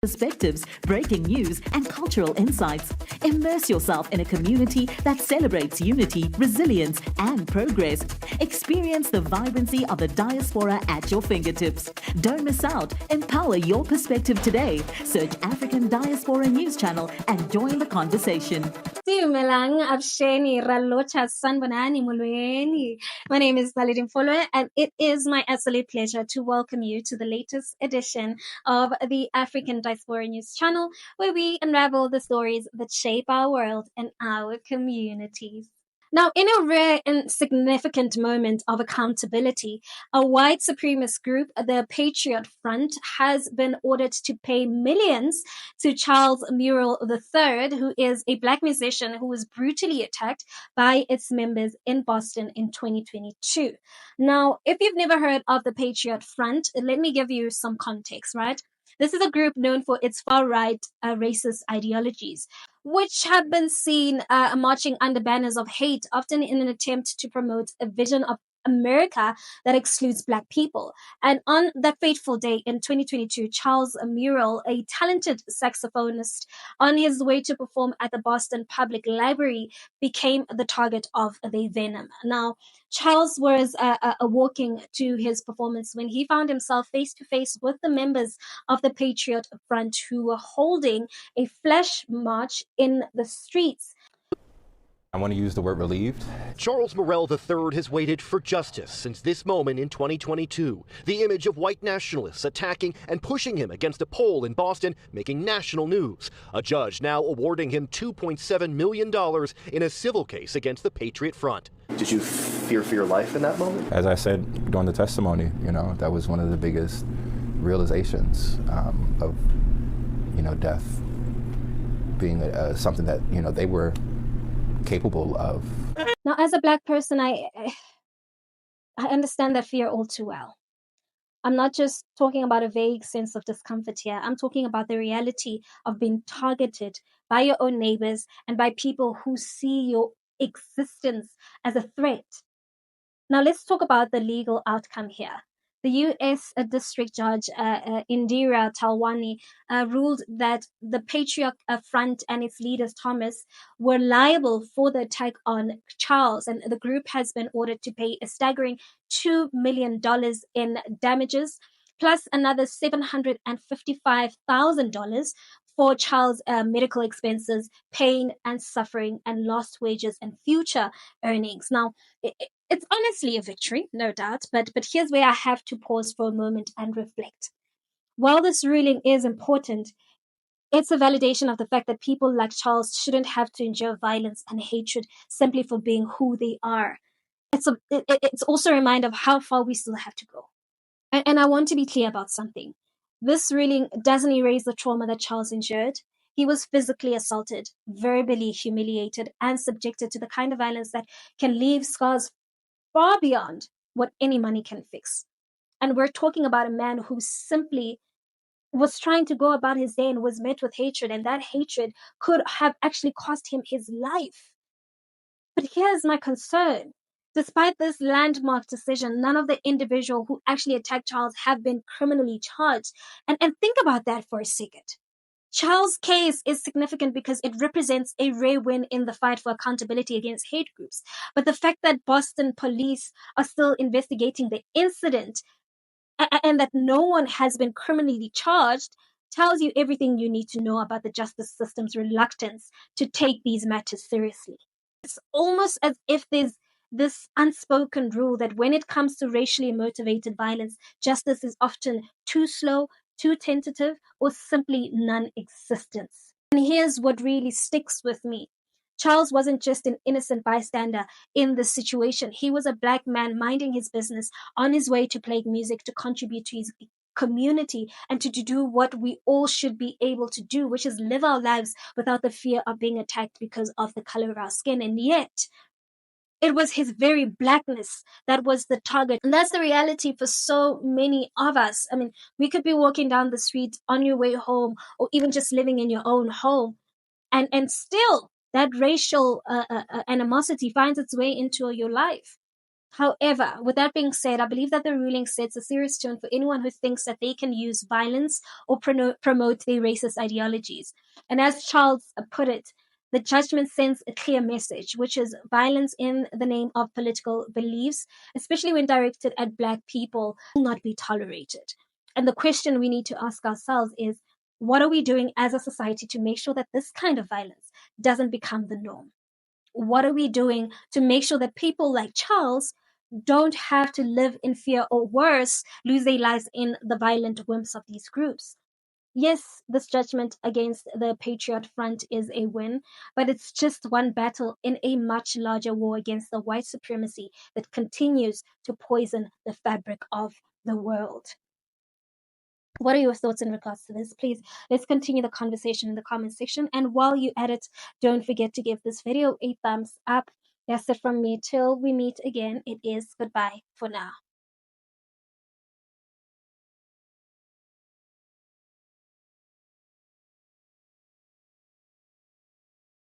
Perspectives, breaking news, and cultural insights. Immerse yourself in a community that celebrates unity, resilience, and progress. Experience the vibrancy of the diaspora at your fingertips. Don't miss out. Empower your perspective today. Search African Diaspora News Channel and join the conversation. Dumelang Absheni Ralocha Sanbanani Mulweni. My name is Naledi Mfoloe, and it is my absolute pleasure to welcome you to the latest edition of the African Diaspora News Channel, where we unravel the stories that shape our world and our communities. Now, in a rare and significant moment of accountability, a white supremacist group, the Patriot Front, has been ordered to pay millions to Charles Murrell III, who is a black musician who was brutally attacked by its members in Boston in 2022. Now, if you've never heard of the Patriot Front, let me give you some context, right? This is a group known for its far-right racist ideologies, which have been seen marching under banners of hate, often in an attempt to promote a vision of America that excludes black people. And on that fateful day in 2022, Charles Murrell, a talented saxophonist on his way to perform at the Boston Public Library, became the target of the venom. Now, Charles was walking to his performance when he found himself face to face with the members of the Patriot Front, who were holding a flash march in the streets. I want to use the word relieved. Charles Murrell III has waited for justice since this moment in 2022. The image of white nationalists attacking and pushing him against a pole in Boston making national news. A judge now awarding him $2.7 million in a civil case against the Patriot Front. Did you fear for your life in that moment? As I said during the testimony, that was one of the biggest realizations of, death being something that, they were capable of. Now, as a black person, I understand that fear all too well. I'm not just talking about a vague sense of discomfort here. I'm talking about the reality of being targeted by your own neighbors and by people who see your existence as a threat. Now, let's talk about the legal outcome here. The U.S. District Judge Indira Talwani ruled that the Patriot Front and its leaders, Thomas, were liable for the attack on Charles, and the group has been ordered to pay a staggering $2 million in damages, plus another $755,000 for Charles' medical expenses, pain and suffering, and lost wages and future earnings. Now, it's honestly a victory, no doubt, but here's where I have to pause for a moment and reflect. While this ruling is important, it's a validation of the fact that people like Charles shouldn't have to endure violence and hatred simply for being who they are. It's also a reminder of how far we still have to go. And I want to be clear about something. This ruling doesn't erase the trauma that Charles endured. He was physically assaulted, verbally humiliated, and subjected to the kind of violence that can leave scars far beyond what any money can fix. And we're talking about a man who simply was trying to go about his day and was met with hatred, and that hatred could have actually cost him his life. But here's my concern. Despite this landmark decision, none of the individuals who actually attacked Charles have been criminally charged. And think about that for a second. Charles' case is significant because it represents a rare win in the fight for accountability against hate groups. But the fact that Boston police are still investigating the incident and that no one has been criminally charged tells you everything you need to know about the justice system's reluctance to take these matters seriously. It's almost as if there's this unspoken rule that when it comes to racially motivated violence, justice is often too slow, too tentative, or simply non-existent. And here's what really sticks with me. Charles wasn't just an innocent bystander in this situation. He was a black man minding his business on his way to play music, to contribute to his community, and to do what we all should be able to do, which is live our lives without the fear of being attacked because of the color of our skin. And yet, it was his very blackness that was the target. And that's the reality for so many of us. I mean, we could be walking down the street on your way home, or even just living in your own home, and still that racial animosity finds its way into your life. However, with that being said, I believe that the ruling sets a serious tone for anyone who thinks that they can use violence or promote their racist ideologies. And as Charles put it, the judgment sends a clear message, which is violence in the name of political beliefs, especially when directed at Black people, will not be tolerated. And the question we need to ask ourselves is, what are we doing as a society to make sure that this kind of violence doesn't become the norm? What are we doing to make sure that people like Charles don't have to live in fear, or worse, lose their lives in the violent whims of these groups? Yes, this judgment against the Patriot Front is a win, but it's just one battle in a much larger war against the white supremacy that continues to poison the fabric of the world. What are your thoughts in regards to this? Please, let's continue the conversation in the comment section. And while you edit, don't forget to give this video a thumbs up. That's it from me. Till we meet again, it is goodbye for now.